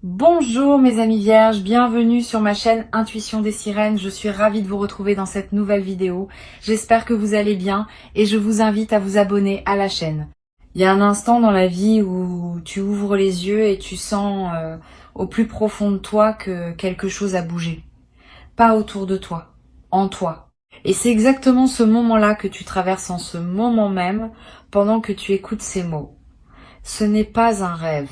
Bonjour mes amis vierges, bienvenue sur ma chaîne Intuition des Sirènes. Je suis ravie de vous retrouver dans cette nouvelle vidéo. J'espère que vous allez bien et je vous invite à vous abonner à la chaîne. Il y a un instant dans la vie où tu ouvres les yeux et tu sens au plus profond de toi que quelque chose a bougé. Pas autour de toi, en toi. Et c'est exactement ce moment-là que tu traverses en ce moment même pendant que tu écoutes ces mots. Ce n'est pas un rêve.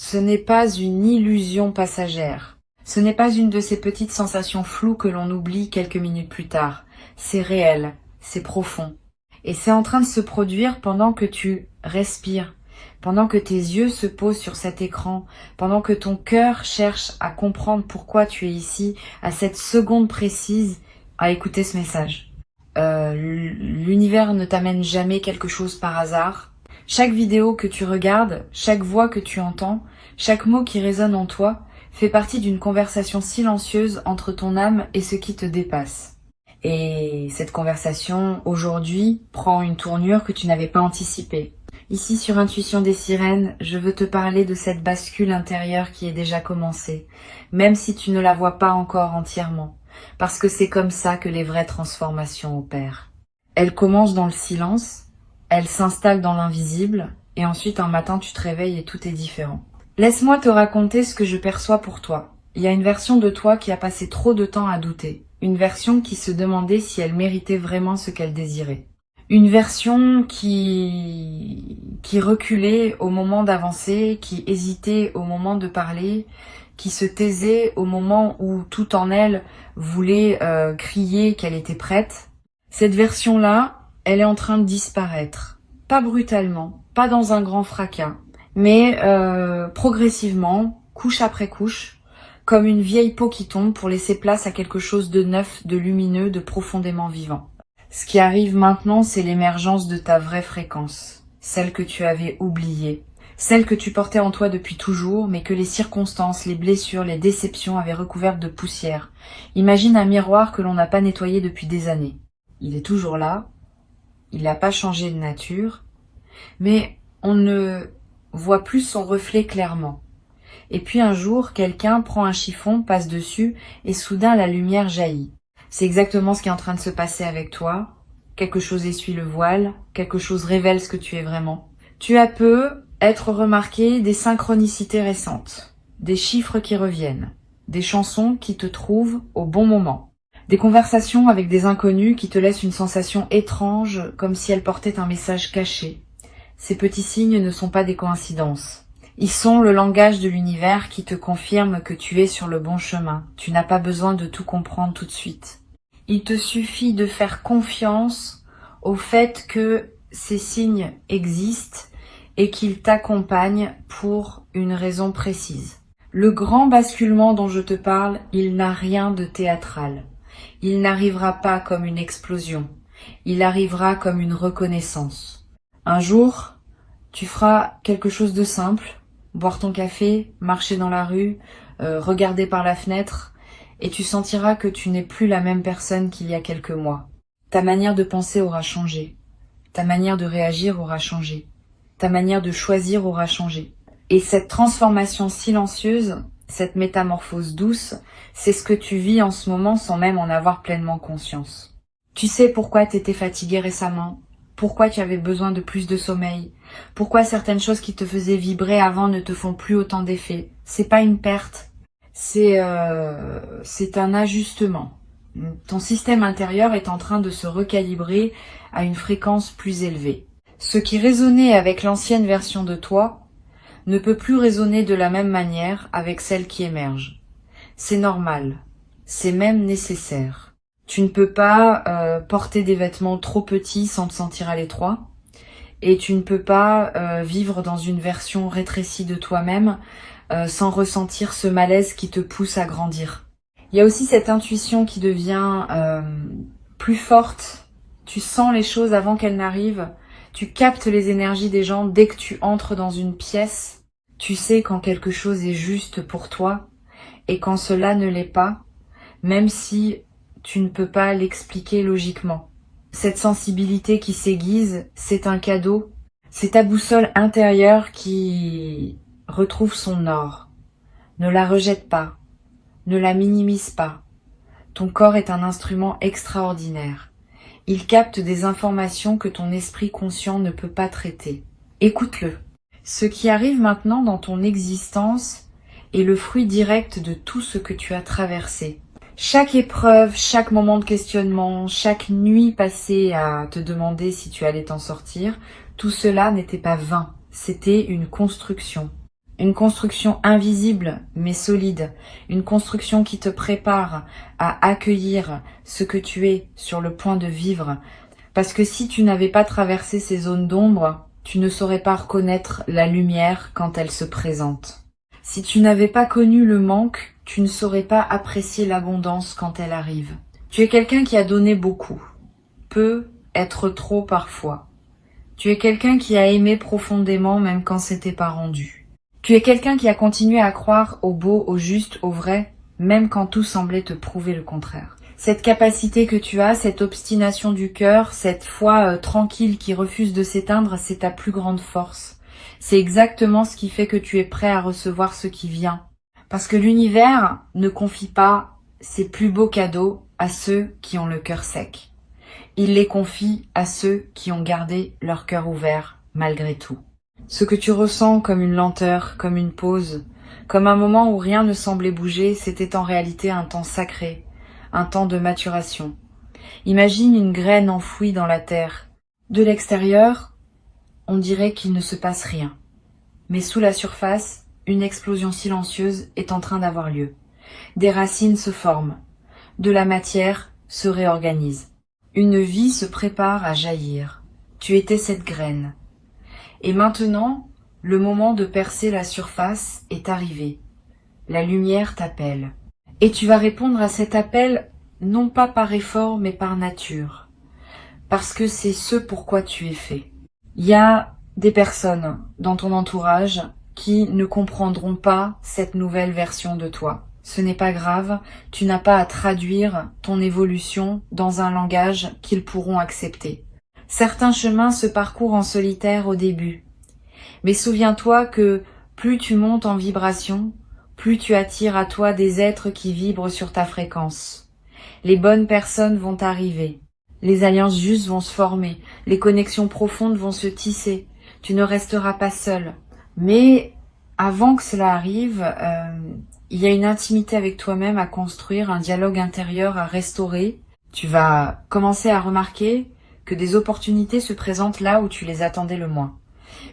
Ce n'est pas une illusion passagère. Ce n'est pas une de ces petites sensations floues que l'on oublie quelques minutes plus tard. C'est réel, c'est profond. Et c'est en train de se produire pendant que tu respires, pendant que tes yeux se posent sur cet écran, pendant que ton cœur cherche à comprendre pourquoi tu es ici, à cette seconde précise, à écouter ce message. L'univers ne t'amène jamais quelque chose par hasard. Chaque vidéo que tu regardes, chaque voix que tu entends, chaque mot qui résonne en toi, fait partie d'une conversation silencieuse entre ton âme et ce qui te dépasse. Et cette conversation, aujourd'hui, prend une tournure que tu n'avais pas anticipée. Ici, sur Intuition des Sirènes, je veux te parler de cette bascule intérieure qui est déjà commencée, même si tu ne la vois pas encore entièrement, parce que c'est comme ça que les vraies transformations opèrent. Elle commence dans le silence, elle s'installe dans l'invisible, et ensuite un matin tu te réveilles et tout est différent. Laisse-moi te raconter ce que je perçois pour toi. Il y a une version de toi qui a passé trop de temps à douter. Une version qui se demandait si elle méritait vraiment ce qu'elle désirait. Une version qui reculait au moment d'avancer, qui hésitait au moment de parler, qui se taisait au moment où tout en elle voulait crier qu'elle était prête. Cette version-là, elle est en train de disparaître. Pas brutalement, pas dans un grand fracas, mais progressivement, couche après couche, comme une vieille peau qui tombe pour laisser place à quelque chose de neuf, de lumineux, de profondément vivant. Ce qui arrive maintenant, c'est l'émergence de ta vraie fréquence, celle que tu avais oubliée, celle que tu portais en toi depuis toujours, mais que les circonstances, les blessures, les déceptions avaient recouverte de poussière. Imagine un miroir que l'on n'a pas nettoyé depuis des années. Il est toujours là, il n'a pas changé de nature, mais on ne voit plus son reflet clairement. Et puis un jour, quelqu'un prend un chiffon, passe dessus, et soudain la lumière jaillit. C'est exactement ce qui est en train de se passer avec toi. Quelque chose essuie le voile, quelque chose révèle ce que tu es vraiment. Tu as peu être remarqué des synchronicités récentes, des chiffres qui reviennent, des chansons qui te trouvent au bon moment, des conversations avec des inconnus qui te laissent une sensation étrange, comme si elles portaient un message caché. Ces petits signes ne sont pas des coïncidences. Ils sont le langage de l'univers qui te confirme que tu es sur le bon chemin. Tu n'as pas besoin de tout comprendre tout de suite. Il te suffit de faire confiance au fait que ces signes existent et qu'ils t'accompagnent pour une raison précise. Le grand basculement dont je te parle, il n'a rien de théâtral. Il n'arrivera pas comme une explosion. Il arrivera comme une reconnaissance. Un jour, tu feras quelque chose de simple, boire ton café, marcher dans la rue, regarder par la fenêtre, et tu sentiras que tu n'es plus la même personne qu'il y a quelques mois. Ta manière de penser aura changé. Ta manière de réagir aura changé. Ta manière de choisir aura changé. Et cette transformation silencieuse, cette métamorphose douce, c'est ce que tu vis en ce moment sans même en avoir pleinement conscience. Tu sais pourquoi tu étais fatigué récemment, pourquoi tu avais besoin de plus de sommeil, pourquoi certaines choses qui te faisaient vibrer avant ne te font plus autant d'effet. C'est pas une perte, c'est un ajustement. Ton système intérieur est en train de se recalibrer à une fréquence plus élevée. Ce qui résonnait avec l'ancienne version de toi ne peut plus résonner de la même manière avec celle qui émerge. C'est normal, c'est même nécessaire. Tu ne peux pas porter des vêtements trop petits sans te sentir à l'étroit, et tu ne peux pas vivre dans une version rétrécie de toi-même sans ressentir ce malaise qui te pousse à grandir. Il y a aussi cette intuition qui devient plus forte. Tu sens les choses avant qu'elles n'arrivent. Tu captes les énergies des gens dès que tu entres dans une pièce. Tu sais quand quelque chose est juste pour toi et quand cela ne l'est pas, même si tu ne peux pas l'expliquer logiquement. Cette sensibilité qui s'aiguise, c'est un cadeau. C'est ta boussole intérieure qui retrouve son or. Ne la rejette pas, ne la minimise pas. Ton corps est un instrument extraordinaire. Il capte des informations que ton esprit conscient ne peut pas traiter. Écoute-le. Ce qui arrive maintenant dans ton existence est le fruit direct de tout ce que tu as traversé. Chaque épreuve, chaque moment de questionnement, chaque nuit passée à te demander si tu allais t'en sortir, tout cela n'était pas vain, c'était une construction. Une construction invisible mais solide, une construction qui te prépare à accueillir ce que tu es sur le point de vivre. Parce que si tu n'avais pas traversé ces zones d'ombre, tu ne saurais pas reconnaître la lumière quand elle se présente. Si tu n'avais pas connu le manque, tu ne saurais pas apprécier l'abondance quand elle arrive. Tu es quelqu'un qui a donné beaucoup, peut être trop parfois. Tu es quelqu'un qui a aimé profondément même quand c'était pas rendu. Tu es quelqu'un qui a continué à croire au beau, au juste, au vrai, même quand tout semblait te prouver le contraire. Cette capacité que tu as, cette obstination du cœur, cette foi tranquille qui refuse de s'éteindre, c'est ta plus grande force. C'est exactement ce qui fait que tu es prêt à recevoir ce qui vient. Parce que l'univers ne confie pas ses plus beaux cadeaux à ceux qui ont le cœur sec. Il les confie à ceux qui ont gardé leur cœur ouvert malgré tout. Ce que tu ressens comme une lenteur, comme une pause, comme un moment où rien ne semblait bouger, c'était en réalité un temps sacré, un temps de maturation. Imagine une graine enfouie dans la terre. De l'extérieur, on dirait qu'il ne se passe rien. Mais sous la surface, une explosion silencieuse est en train d'avoir lieu. Des racines se forment. De la matière se réorganise. Une vie se prépare à jaillir. Tu étais cette graine. Et maintenant, le moment de percer la surface est arrivé. La lumière t'appelle. Et tu vas répondre à cet appel non pas par effort mais par nature. Parce que c'est ce pourquoi tu es fait. Il y a des personnes dans ton entourage qui ne comprendront pas cette nouvelle version de toi. Ce n'est pas grave, tu n'as pas à traduire ton évolution dans un langage qu'ils pourront accepter. Certains chemins se parcourent en solitaire au début. Mais souviens-toi que plus tu montes en vibration, plus tu attires à toi des êtres qui vibrent sur ta fréquence. Les bonnes personnes vont arriver. Les alliances justes vont se former. Les connexions profondes vont se tisser. Tu ne resteras pas seul. Mais avant que cela arrive, il y a une intimité avec toi-même à construire, un dialogue intérieur à restaurer. Tu vas commencer à remarquer que des opportunités se présentent là où tu les attendais le moins.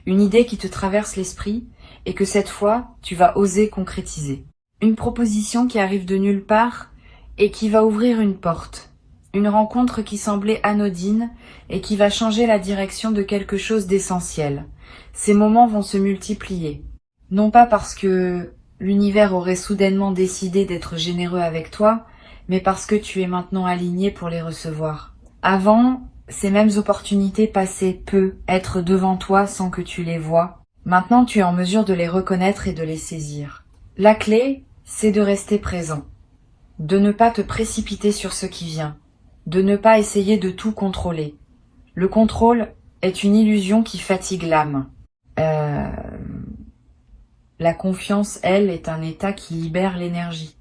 Une idée qui te traverse l'esprit et que cette fois, tu vas oser concrétiser. Une proposition qui arrive de nulle part et qui va ouvrir une porte. Une rencontre qui semblait anodine et qui va changer la direction de quelque chose d'essentiel. Ces moments vont se multiplier. Non pas parce que l'univers aurait soudainement décidé d'être généreux avec toi, mais parce que tu es maintenant aligné pour les recevoir. Avant, ces mêmes opportunités passaient peu, être devant toi sans que tu les vois. Maintenant, tu es en mesure de les reconnaître et de les saisir. La clé, c'est de rester présent, de ne pas te précipiter sur ce qui vient, de ne pas essayer de tout contrôler. Le contrôle est une illusion qui fatigue l'âme. La confiance, elle, est un état qui libère l'énergie.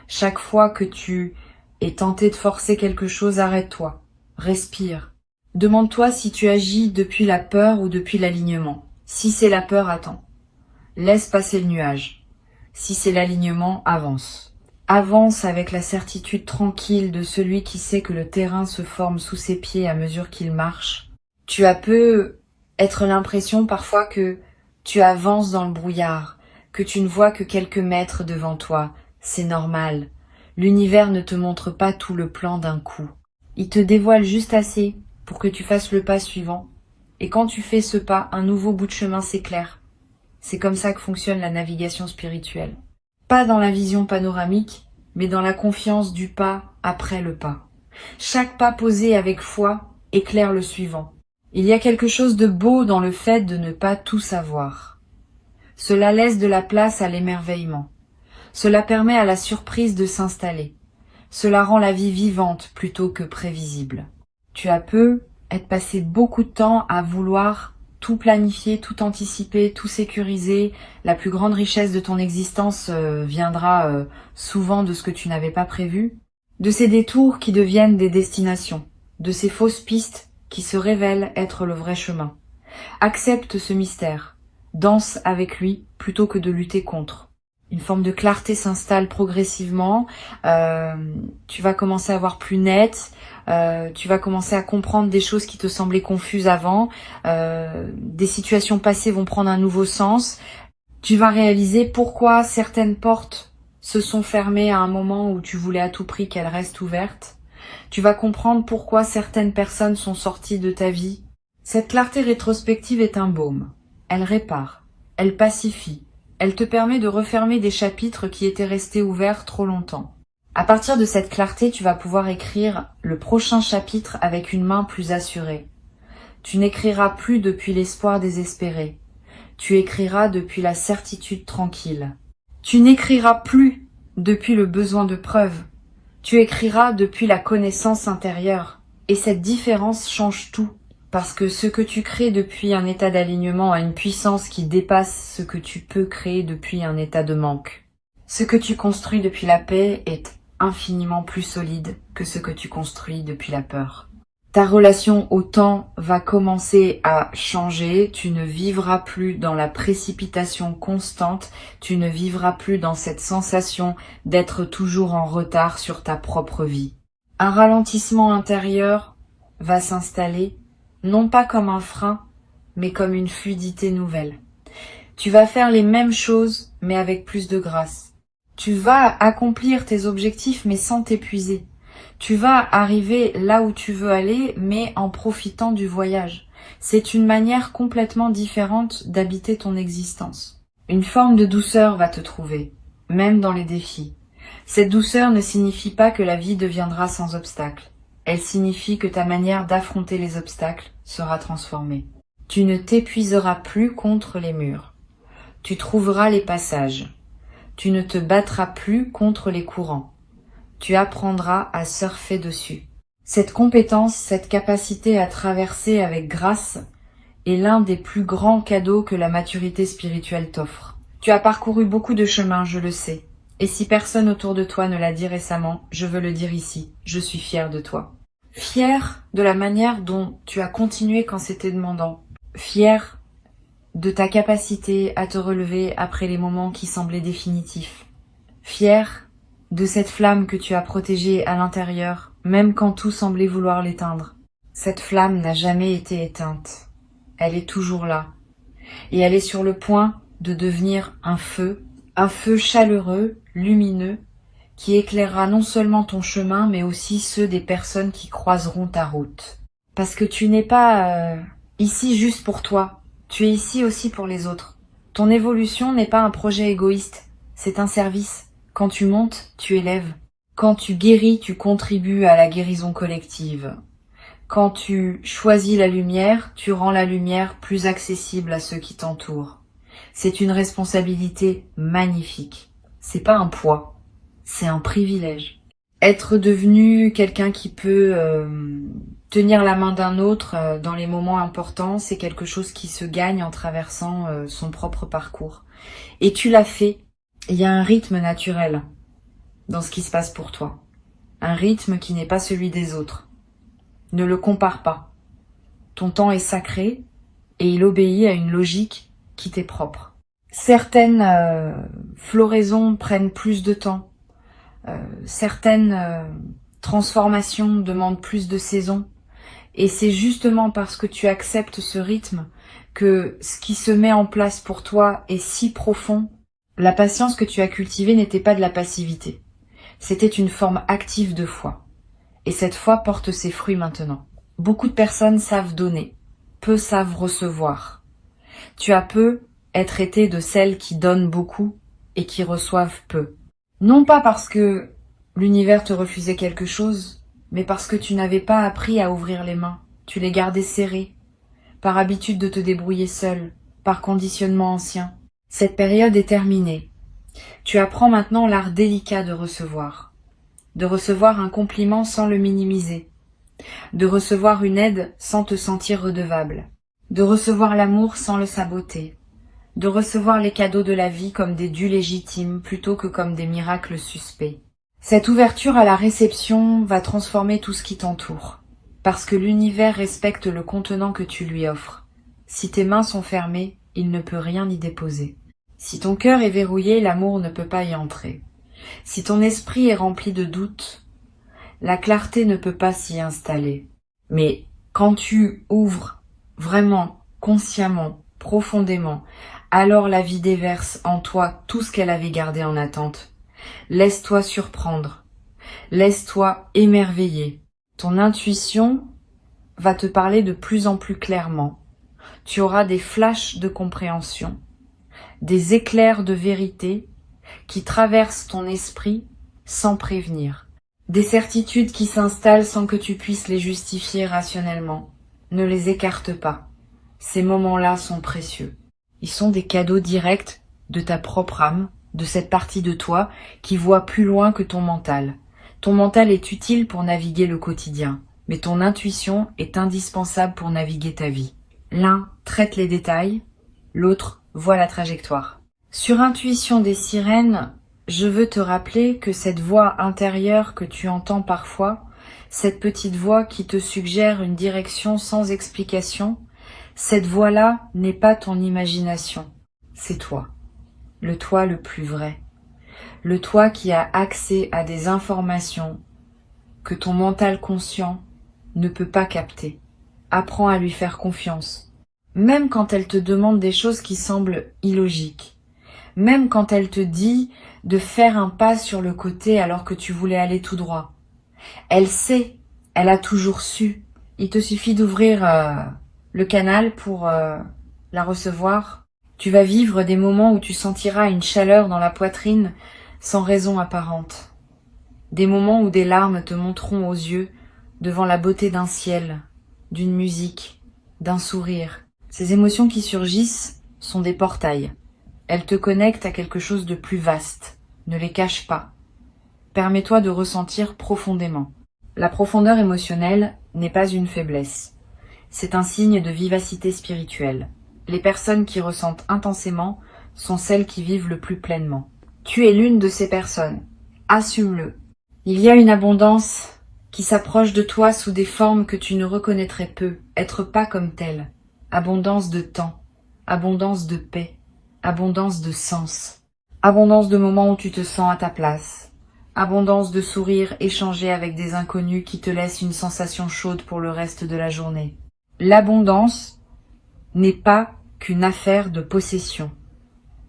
Chaque fois que tu es tenté de forcer quelque chose, arrête-toi, respire. Demande-toi si tu agis depuis la peur ou depuis l'alignement. Si c'est la peur, attends. Laisse passer le nuage. Si c'est l'alignement, avance. Avance avec la certitude tranquille de celui qui sait que le terrain se forme sous ses pieds à mesure qu'il marche. Tu as peu être l'impression parfois que tu avances dans le brouillard, que tu ne vois que quelques mètres devant toi. C'est normal. L'univers ne te montre pas tout le plan d'un coup. Il te dévoile juste assez pour que tu fasses le pas suivant. Et quand tu fais ce pas, un nouveau bout de chemin s'éclaire. C'est comme ça que fonctionne la navigation spirituelle. Pas dans la vision panoramique, mais dans la confiance du pas après le pas. Chaque pas posé avec foi éclaire le suivant. Il y a quelque chose de beau dans le fait de ne pas tout savoir. Cela laisse de la place à l'émerveillement. Cela permet à la surprise de s'installer. Cela rend la vie vivante plutôt que prévisible. Tu as peu être passé beaucoup de temps à vouloir tout planifier, tout anticiper, tout sécuriser. La plus grande richesse de ton existence viendra souvent de ce que tu n'avais pas prévu, de ces détours qui deviennent des destinations, de ces fausses pistes qui se révèlent être le vrai chemin. Accepte ce mystère, danse avec lui plutôt que de lutter contre. Une forme de clarté s'installe progressivement, tu vas commencer à voir plus net, tu vas commencer à comprendre des choses qui te semblaient confuses avant, des situations passées vont prendre un nouveau sens, tu vas réaliser pourquoi certaines portes se sont fermées à un moment où tu voulais à tout prix qu'elles restent ouvertes, tu vas comprendre pourquoi certaines personnes sont sorties de ta vie. Cette clarté rétrospective est un baume, elle répare, elle pacifie, elle te permet de refermer des chapitres qui étaient restés ouverts trop longtemps. À partir de cette clarté, tu vas pouvoir écrire le prochain chapitre avec une main plus assurée. Tu n'écriras plus depuis l'espoir désespéré. Tu écriras depuis la certitude tranquille. Tu n'écriras plus depuis le besoin de preuve. Tu écriras depuis la connaissance intérieure. Et cette différence change tout. Parce que ce que tu crées depuis un état d'alignement a une puissance qui dépasse ce que tu peux créer depuis un état de manque. Ce que tu construis depuis la paix est infiniment plus solide que ce que tu construis depuis la peur. Ta relation au temps va commencer à changer, tu ne vivras plus dans la précipitation constante, tu ne vivras plus dans cette sensation d'être toujours en retard sur ta propre vie. Un ralentissement intérieur va s'installer, non pas comme un frein, mais comme une fluidité nouvelle. Tu vas faire les mêmes choses, mais avec plus de grâce. Tu vas accomplir tes objectifs, mais sans t'épuiser. Tu vas arriver là où tu veux aller, mais en profitant du voyage. C'est une manière complètement différente d'habiter ton existence. Une forme de douceur va te trouver, même dans les défis. Cette douceur ne signifie pas que la vie deviendra sans obstacles. Elle signifie que ta manière d'affronter les obstacles sera transformée. Tu ne t'épuiseras plus contre les murs. Tu trouveras les passages. Tu ne te battras plus contre les courants. Tu apprendras à surfer dessus. Cette compétence, cette capacité à traverser avec grâce est l'un des plus grands cadeaux que la maturité spirituelle t'offre. Tu as parcouru beaucoup de chemins, je le sais. Et si personne autour de toi ne l'a dit récemment, je veux le dire ici, je suis fière de toi. Fière de la manière dont tu as continué quand c'était demandant. Fière de ta capacité à te relever après les moments qui semblaient définitifs. Fière de cette flamme que tu as protégée à l'intérieur, même quand tout semblait vouloir l'éteindre. Cette flamme n'a jamais été éteinte. Elle est toujours là. Et elle est sur le point de devenir un feu chaleureux, lumineux, qui éclairera non seulement ton chemin, mais aussi ceux des personnes qui croiseront ta route. Parce que tu n'es pas ici juste pour toi, tu es ici aussi pour les autres. Ton évolution n'est pas un projet égoïste, c'est un service. Quand tu montes, tu élèves. Quand tu guéris, tu contribues à la guérison collective. Quand tu choisis la lumière, tu rends la lumière plus accessible à ceux qui t'entourent. C'est une responsabilité magnifique. C'est pas un poids. C'est un privilège. Être devenu quelqu'un qui peut tenir la main d'un autre dans les moments importants, c'est quelque chose qui se gagne en traversant son propre parcours. Et tu l'as fait. Il y a un rythme naturel dans ce qui se passe pour toi. Un rythme qui n'est pas celui des autres. Ne le compare pas. Ton temps est sacré et il obéit à une logique qui t'est propre. Certaines floraisons prennent plus de temps. Certaines transformations demandent plus de saisons. Et c'est justement parce que tu acceptes ce rythme que ce qui se met en place pour toi est si profond. La patience que tu as cultivée n'était pas de la passivité. C'était une forme active de foi. Et cette foi porte ses fruits maintenant. Beaucoup de personnes savent donner, peu savent recevoir. Tu as peu être été de celles qui donnent beaucoup et qui reçoivent peu. Non pas parce que l'univers te refusait quelque chose, mais parce que tu n'avais pas appris à ouvrir les mains. Tu les gardais serrées, par habitude de te débrouiller seule, par conditionnement ancien. Cette période est terminée. Tu apprends maintenant l'art délicat de recevoir un compliment sans le minimiser, de recevoir une aide sans te sentir redevable. de recevoir l'amour sans le saboter, de recevoir les cadeaux de la vie comme des dus légitimes plutôt que comme des miracles suspects. Cette ouverture à la réception va transformer tout ce qui t'entoure, parce que l'univers respecte le contenant que tu lui offres. Si tes mains sont fermées, il ne peut rien y déposer. Si ton cœur est verrouillé, l'amour ne peut pas y entrer. Si ton esprit est rempli de doutes, la clarté ne peut pas s'y installer. Mais quand tu ouvres vraiment, consciemment, profondément, alors la vie déverse en toi tout ce qu'elle avait gardé en attente. Laisse-toi surprendre, laisse-toi émerveiller. Ton intuition va te parler de plus en plus clairement. Tu auras des flashs de compréhension, des éclairs de vérité qui traversent ton esprit sans prévenir. Des certitudes qui s'installent sans que tu puisses les justifier rationnellement. Ne les écarte pas. Ces moments-là sont précieux. Ils sont des cadeaux directs de ta propre âme, de cette partie de toi qui voit plus loin que ton mental. Ton mental est utile pour naviguer le quotidien, mais ton intuition est indispensable pour naviguer ta vie. L'un traite les détails, l'autre voit la trajectoire. Sur Intuition des sirènes, je veux te rappeler que cette voix intérieure que tu entends parfois, cette petite voix qui te suggère une direction sans explication, cette voix-là n'est pas ton imagination, c'est toi. Le toi le plus vrai. Le toi qui a accès à des informations que ton mental conscient ne peut pas capter. Apprends à lui faire confiance. Même quand elle te demande des choses qui semblent illogiques. Même quand elle te dit de faire un pas sur le côté alors que tu voulais aller tout droit. Elle sait, elle a toujours su. Il te suffit d'ouvrir le canal pour la recevoir. Tu vas vivre des moments où tu sentiras une chaleur dans la poitrine sans raison apparente. Des moments où des larmes te monteront aux yeux devant la beauté d'un ciel, d'une musique, d'un sourire. Ces émotions qui surgissent sont des portails. Elles te connectent à quelque chose de plus vaste. Ne les cache pas. Permets-toi de ressentir profondément. La profondeur émotionnelle n'est pas une faiblesse. C'est un signe de vivacité spirituelle. Les personnes qui ressentent intensément sont celles qui vivent le plus pleinement. Tu es l'une de ces personnes. Assume-le. Il y a une abondance qui s'approche de toi sous des formes que tu ne reconnaîtrais peu, être pas comme telle. Abondance de temps, abondance de paix, abondance de sens, abondance de moments où tu te sens à ta place, abondance de sourires échangés avec des inconnus qui te laissent une sensation chaude pour le reste de la journée. L'abondance n'est pas qu'une affaire de possession.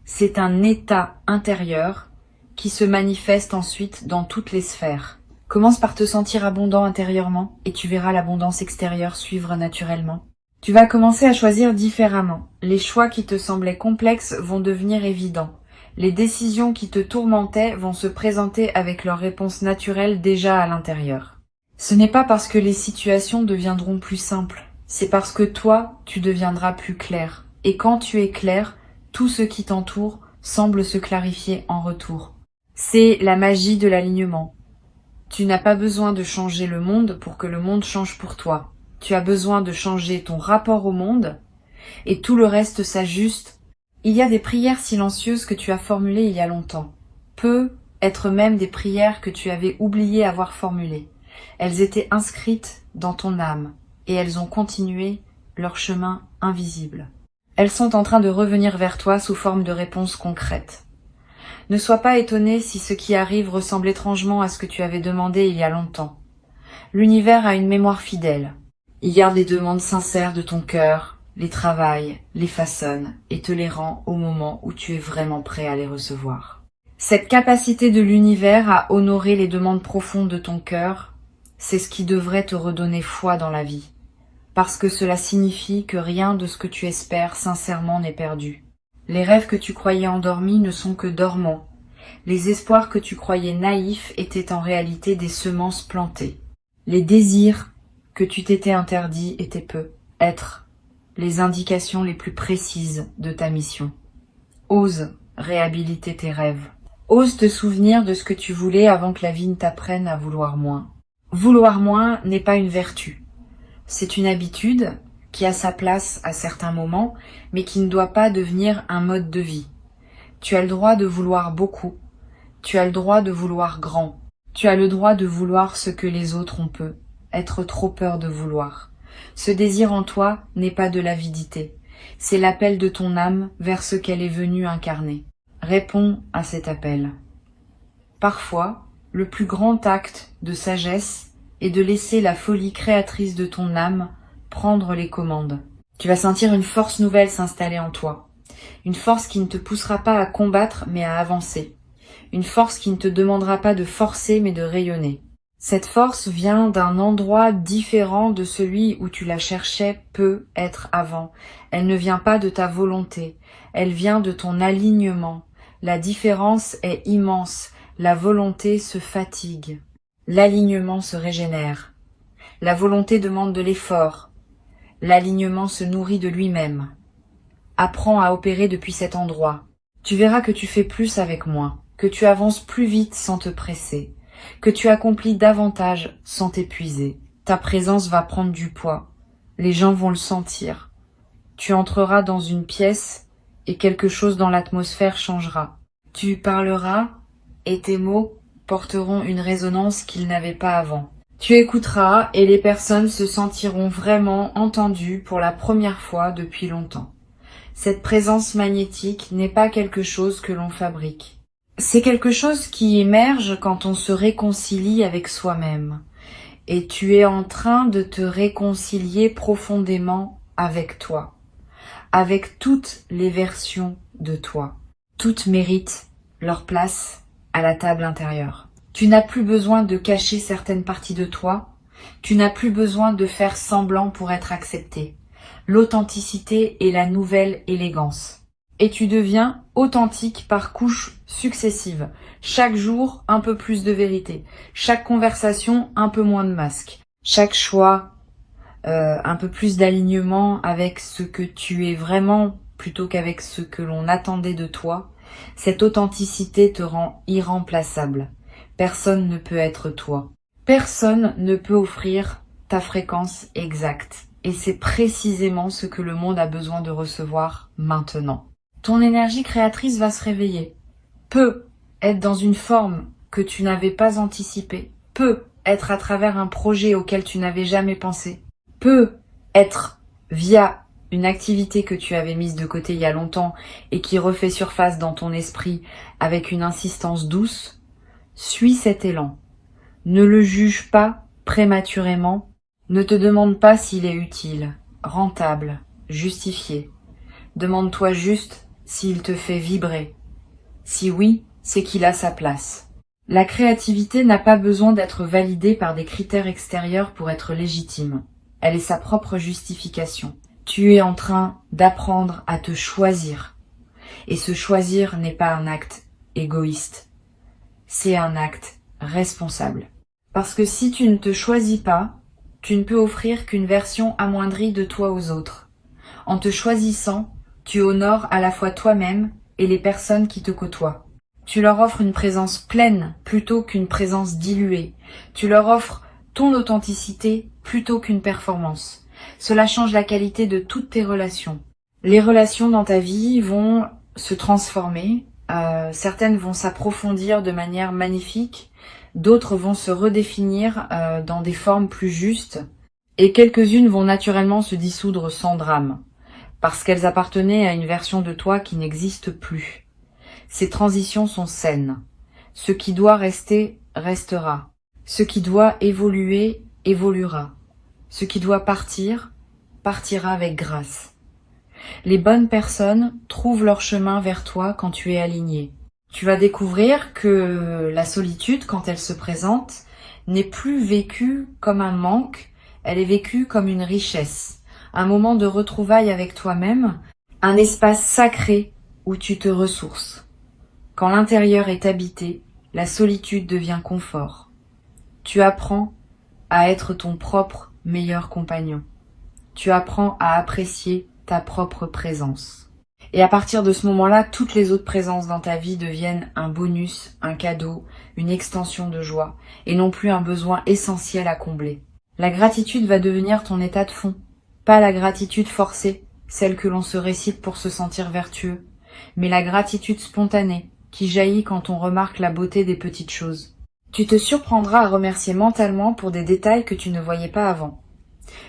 C'est un état intérieur qui se manifeste ensuite dans toutes les sphères. Commence par te sentir abondant intérieurement et tu verras l'abondance extérieure suivre naturellement. Tu vas commencer à choisir différemment. Les choix qui te semblaient complexes vont devenir évidents. Les décisions qui te tourmentaient vont se présenter avec leur réponse naturelle déjà à l'intérieur. Ce n'est pas parce que les situations deviendront plus simples, c'est parce que toi, tu deviendras plus clair. Et quand tu es clair, tout ce qui t'entoure semble se clarifier en retour. C'est la magie de l'alignement. Tu n'as pas besoin de changer le monde pour que le monde change pour toi. Tu as besoin de changer ton rapport au monde et tout le reste s'ajuste. Il y a des prières silencieuses que tu as formulées il y a longtemps. Peut être même des prières que tu avais oublié avoir formulées. Elles étaient inscrites dans ton âme et elles ont continué leur chemin invisible. Elles sont en train de revenir vers toi sous forme de réponses concrètes. Ne sois pas étonné si ce qui arrive ressemble étrangement à ce que tu avais demandé il y a longtemps. L'univers a une mémoire fidèle. Il garde les demandes sincères de ton cœur, les travaille, les façonne et te les rend au moment où tu es vraiment prêt à les recevoir. Cette capacité de l'univers à honorer les demandes profondes de ton cœur, c'est ce qui devrait te redonner foi dans la vie, parce que cela signifie que rien de ce que tu espères sincèrement n'est perdu. Les rêves que tu croyais endormis ne sont que dormants. Les espoirs que tu croyais naïfs étaient en réalité des semences plantées. Les désirs que tu t'étais interdits étaient peu, être, les indications les plus précises de ta mission. Ose réhabiliter tes rêves. Ose te souvenir de ce que tu voulais avant que la vie ne t'apprenne à vouloir moins. Vouloir moins n'est pas une vertu. C'est une habitude qui a sa place à certains moments, mais qui ne doit pas devenir un mode de vie. Tu as le droit de vouloir beaucoup. Tu as le droit de vouloir grand. Tu as le droit de vouloir ce que les autres ont peu. Être trop peur de vouloir. Ce désir en toi n'est pas de l'avidité. C'est l'appel de ton âme vers ce qu'elle est venue incarner. Réponds à cet appel. Parfois, le plus grand acte de sagesse est de laisser la folie créatrice de ton âme prendre les commandes. Tu vas sentir une force nouvelle s'installer en toi. Une force qui ne te poussera pas à combattre mais à avancer. Une force qui ne te demandera pas de forcer mais de rayonner. Cette force vient d'un endroit différent de celui où tu la cherchais peut être avant. Elle ne vient pas de ta volonté, elle vient de ton alignement. La différence est immense, la volonté se fatigue. L'alignement se régénère. La volonté demande de l'effort. L'alignement se nourrit de lui-même. Apprends à opérer depuis cet endroit. Tu verras que tu fais plus avec moins, que tu avances plus vite sans te presser, que tu accomplis davantage sans t'épuiser. Ta présence va prendre du poids. Les gens vont le sentir. Tu entreras dans une pièce et quelque chose dans l'atmosphère changera. Tu parleras et tes mots porteront une résonance qu'ils n'avaient pas avant. Tu écouteras et les personnes se sentiront vraiment entendues pour la première fois depuis longtemps. Cette présence magnétique n'est pas quelque chose que l'on fabrique. C'est quelque chose qui émerge quand on se réconcilie avec soi-même. Et tu es en train de te réconcilier profondément avec toi, avec toutes les versions de toi. Toutes méritent leur place à la table intérieure. Tu n'as plus besoin de cacher certaines parties de toi, tu n'as plus besoin de faire semblant pour être accepté. L'authenticité est la nouvelle élégance. Et tu deviens authentique par couches successives. Chaque jour, un peu plus de vérité. Chaque conversation, un peu moins de masque. Chaque choix, un peu plus d'alignement avec ce que tu es vraiment plutôt qu'avec ce que l'on attendait de toi. Cette authenticité te rend irremplaçable. Personne ne peut être toi. Personne ne peut offrir ta fréquence exacte. Et c'est précisément ce que le monde a besoin de recevoir maintenant. Ton énergie créatrice va se réveiller. Peut être dans une forme que tu n'avais pas anticipée. Peut être à travers un projet auquel tu n'avais jamais pensé. Peut être via une activité que tu avais mise de côté il y a longtemps et qui refait surface dans ton esprit avec une insistance douce. Suis cet élan. Ne le juge pas prématurément. Ne te demande pas s'il est utile, rentable, justifié. Demande-toi juste s'il te fait vibrer. Si oui, c'est qu'il a sa place. La créativité n'a pas besoin d'être validée par des critères extérieurs pour être légitime. Elle est sa propre justification. Tu es en train d'apprendre à te choisir. Et se choisir n'est pas un acte égoïste. C'est un acte responsable. Parce que si tu ne te choisis pas, tu ne peux offrir qu'une version amoindrie de toi aux autres. En te choisissant, tu honores à la fois toi-même et les personnes qui te côtoient. Tu leur offres une présence pleine plutôt qu'une présence diluée. Tu leur offres ton authenticité plutôt qu'une performance. Cela change la qualité de toutes tes relations. Les relations dans ta vie vont se transformer. Certaines vont s'approfondir de manière magnifique. D'autres vont se redéfinir dans des formes plus justes. Et quelques-unes vont naturellement se dissoudre sans drame. Parce qu'elles appartenaient à une version de toi qui n'existe plus. Ces transitions sont saines. Ce qui doit rester, restera. Ce qui doit évoluer, évoluera. Ce qui doit partir, partira avec grâce. Les bonnes personnes trouvent leur chemin vers toi quand tu es aligné. Tu vas découvrir que la solitude, quand elle se présente, n'est plus vécue comme un manque, elle est vécue comme une richesse. Un moment de retrouvailles avec toi-même, un espace sacré où tu te ressources. Quand l'intérieur est habité, la solitude devient confort. Tu apprends à être ton propre meilleur compagnon. Tu apprends à apprécier ta propre présence. Et à partir de ce moment-là, toutes les autres présences dans ta vie deviennent un bonus, un cadeau, une extension de joie, et non plus un besoin essentiel à combler. La gratitude va devenir ton état de fond. Pas la gratitude forcée, celle que l'on se récite pour se sentir vertueux, mais la gratitude spontanée, qui jaillit quand on remarque la beauté des petites choses. Tu te surprendras à remercier mentalement pour des détails que tu ne voyais pas avant.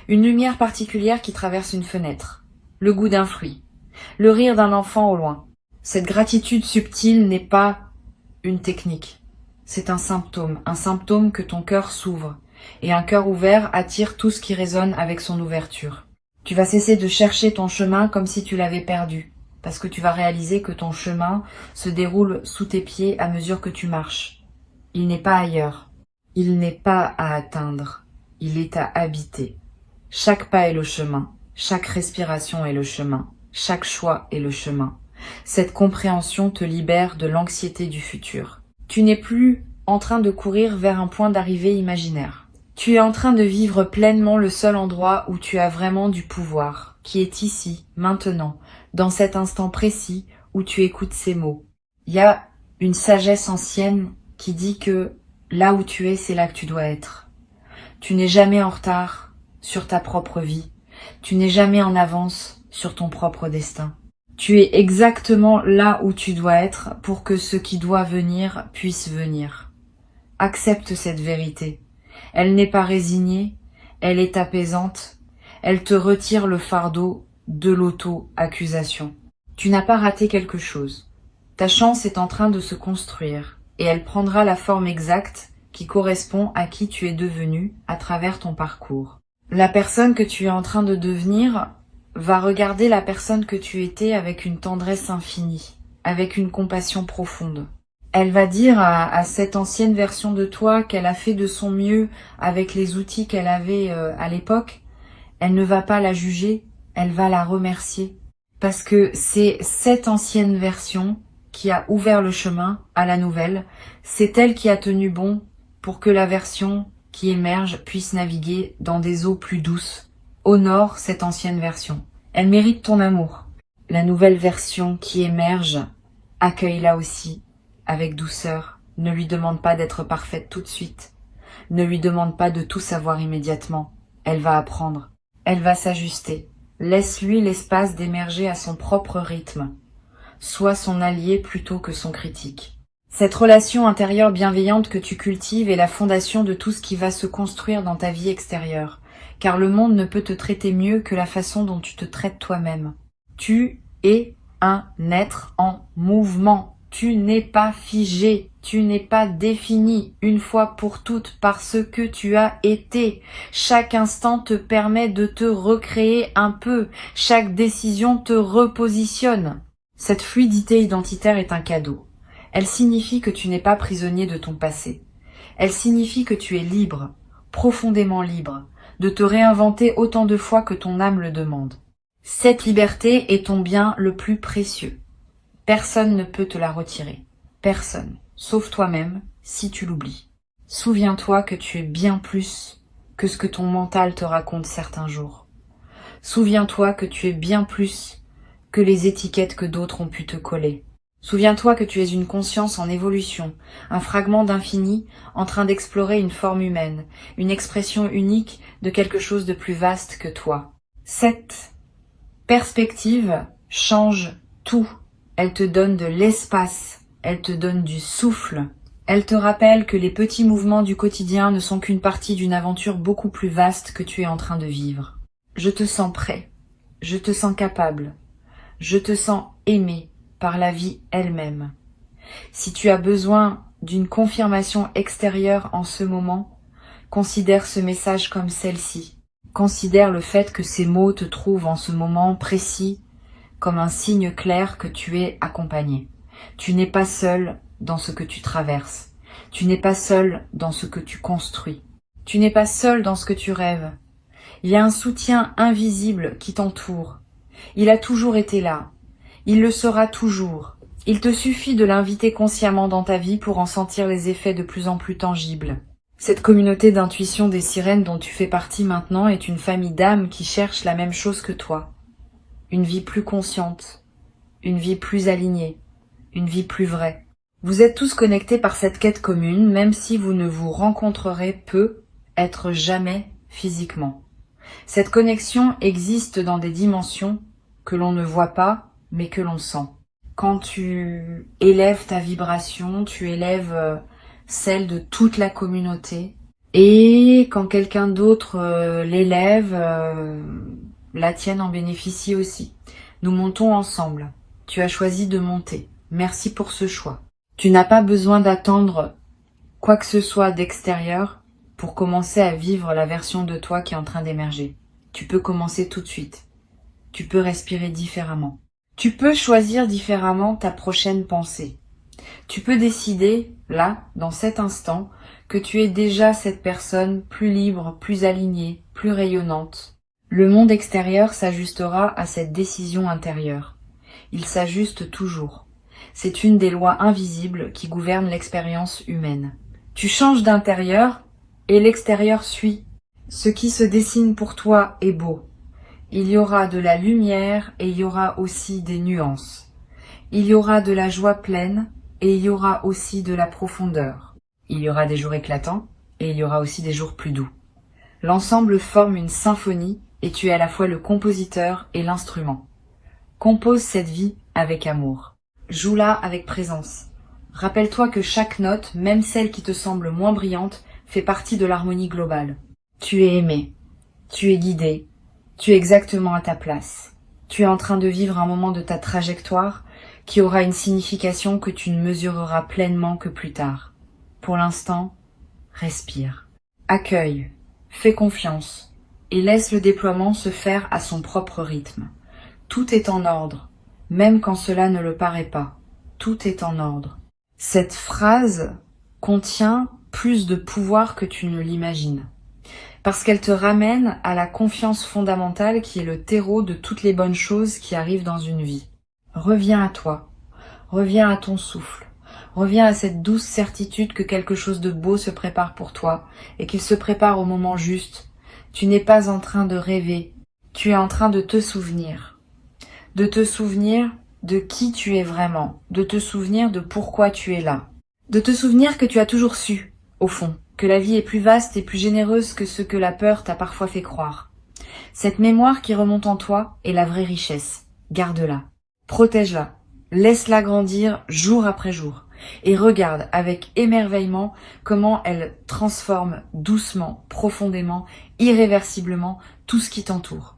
Une lumière particulière qui traverse une fenêtre, le goût d'un fruit, le rire d'un enfant au loin. Cette gratitude subtile n'est pas une technique. C'est un symptôme que ton cœur s'ouvre, et un cœur ouvert attire tout ce qui résonne avec son ouverture. Tu vas cesser de chercher ton chemin comme si tu l'avais perdu, parce que tu vas réaliser que ton chemin se déroule sous tes pieds à mesure que tu marches. Il n'est pas ailleurs, il n'est pas à atteindre, il est à habiter. Chaque pas est le chemin, chaque respiration est le chemin, chaque choix est le chemin. Cette compréhension te libère de l'anxiété du futur. Tu n'es plus en train de courir vers un point d'arrivée imaginaire. Tu es en train de vivre pleinement le seul endroit où tu as vraiment du pouvoir, qui est ici, maintenant, dans cet instant précis où tu écoutes ces mots. Il y a une sagesse ancienne qui dit que là où tu es, c'est là que tu dois être. Tu n'es jamais en retard sur ta propre vie. Tu n'es jamais en avance sur ton propre destin. Tu es exactement là où tu dois être pour que ce qui doit venir puisse venir. Accepte cette vérité. Elle n'est pas résignée, elle est apaisante, elle te retire le fardeau de l'auto-accusation. Tu n'as pas raté quelque chose. Ta chance est en train de se construire et elle prendra la forme exacte qui correspond à qui tu es devenu à travers ton parcours. La personne que tu es en train de devenir va regarder la personne que tu étais avec une tendresse infinie, avec une compassion profonde. Elle va dire à cette ancienne version de toi qu'elle a fait de son mieux avec les outils qu'elle avait à l'époque. Elle ne va pas la juger, elle va la remercier. Parce que c'est cette ancienne version qui a ouvert le chemin à la nouvelle. C'est elle qui a tenu bon pour que la version qui émerge puisse naviguer dans des eaux plus douces. Honore cette ancienne version. Elle mérite ton amour. La nouvelle version qui émerge, accueille-la aussi avec douceur. Ne lui demande pas d'être parfaite tout de suite. Ne lui demande pas de tout savoir immédiatement. Elle va apprendre. Elle va s'ajuster. Laisse-lui l'espace d'émerger à son propre rythme. Sois son allié plutôt que son critique. Cette relation intérieure bienveillante que tu cultives est la fondation de tout ce qui va se construire dans ta vie extérieure, car le monde ne peut te traiter mieux que la façon dont tu te traites toi-même. Tu es un être en mouvement. Tu n'es pas figé, tu n'es pas défini une fois pour toutes par ce que tu as été. Chaque instant te permet de te recréer un peu, chaque décision te repositionne. Cette fluidité identitaire est un cadeau. Elle signifie que tu n'es pas prisonnier de ton passé. Elle signifie que tu es libre, profondément libre, de te réinventer autant de fois que ton âme le demande. Cette liberté est ton bien le plus précieux. Personne ne peut te la retirer. Personne, sauf toi-même, si tu l'oublies. Souviens-toi que tu es bien plus que ce que ton mental te raconte certains jours. Souviens-toi que tu es bien plus que les étiquettes que d'autres ont pu te coller. Souviens-toi que tu es une conscience en évolution, un fragment d'infini en train d'explorer une forme humaine, une expression unique de quelque chose de plus vaste que toi. Cette perspective change tout. Elle te donne de l'espace, elle te donne du souffle. Elle te rappelle que les petits mouvements du quotidien ne sont qu'une partie d'une aventure beaucoup plus vaste que tu es en train de vivre. Je te sens prêt, je te sens capable, je te sens aimé par la vie elle-même. Si tu as besoin d'une confirmation extérieure en ce moment, considère ce message comme celle-ci. Considère le fait que ces mots te trouvent en ce moment précis comme un signe clair que tu es accompagné. Tu n'es pas seul dans ce que tu traverses. Tu n'es pas seul dans ce que tu construis. Tu n'es pas seul dans ce que tu rêves. Il y a un soutien invisible qui t'entoure. Il a toujours été là. Il le sera toujours. Il te suffit de l'inviter consciemment dans ta vie pour en sentir les effets de plus en plus tangibles. Cette communauté d'intuition des sirènes dont tu fais partie maintenant est une famille d'âmes qui cherchent la même chose que toi. Une vie plus consciente, une vie plus alignée, une vie plus vraie. Vous êtes tous connectés par cette quête commune, même si vous ne vous rencontrerez peu, être jamais physiquement. Cette connexion existe dans des dimensions que l'on ne voit pas, mais que l'on sent. Quand tu élèves ta vibration, tu élèves celle de toute la communauté. Et quand quelqu'un d'autre l'élève, la tienne en bénéficie aussi. Nous montons ensemble. Tu as choisi de monter. Merci pour ce choix. Tu n'as pas besoin d'attendre quoi que ce soit d'extérieur pour commencer à vivre la version de toi qui est en train d'émerger. Tu peux commencer tout de suite. Tu peux respirer différemment. Tu peux choisir différemment ta prochaine pensée. Tu peux décider, là, dans cet instant, que tu es déjà cette personne plus libre, plus alignée, plus rayonnante. Le monde extérieur s'ajustera à cette décision intérieure. Il s'ajuste toujours. C'est une des lois invisibles qui gouvernent l'expérience humaine. Tu changes d'intérieur et l'extérieur suit. Ce qui se dessine pour toi est beau. Il y aura de la lumière et il y aura aussi des nuances. Il y aura de la joie pleine et il y aura aussi de la profondeur. Il y aura des jours éclatants et il y aura aussi des jours plus doux. L'ensemble forme une symphonie et tu es à la fois le compositeur et l'instrument. Compose cette vie avec amour. Joue-la avec présence. Rappelle-toi que chaque note, même celle qui te semble moins brillante, fait partie de l'harmonie globale. Tu es aimé. Tu es guidé. Tu es exactement à ta place. Tu es en train de vivre un moment de ta trajectoire qui aura une signification que tu ne mesureras pleinement que plus tard. Pour l'instant, respire. Accueille, fais confiance et laisse le déploiement se faire à son propre rythme. Tout est en ordre, même quand cela ne le paraît pas. Tout est en ordre. Cette phrase contient plus de pouvoir que tu ne l'imagines. Parce qu'elle te ramène à la confiance fondamentale qui est le terreau de toutes les bonnes choses qui arrivent dans une vie. Reviens à toi, reviens à ton souffle, reviens à cette douce certitude que quelque chose de beau se prépare pour toi et qu'il se prépare au moment juste. Tu n'es pas en train de rêver, tu es en train de te souvenir. De te souvenir de qui tu es vraiment, de te souvenir de pourquoi tu es là. De te souvenir que tu as toujours su, au fond, que la vie est plus vaste et plus généreuse que ce que la peur t'a parfois fait croire. Cette mémoire qui remonte en toi est la vraie richesse. Garde-la, protège-la, laisse-la grandir jour après jour et regarde avec émerveillement comment elle transforme doucement, profondément, irréversiblement tout ce qui t'entoure.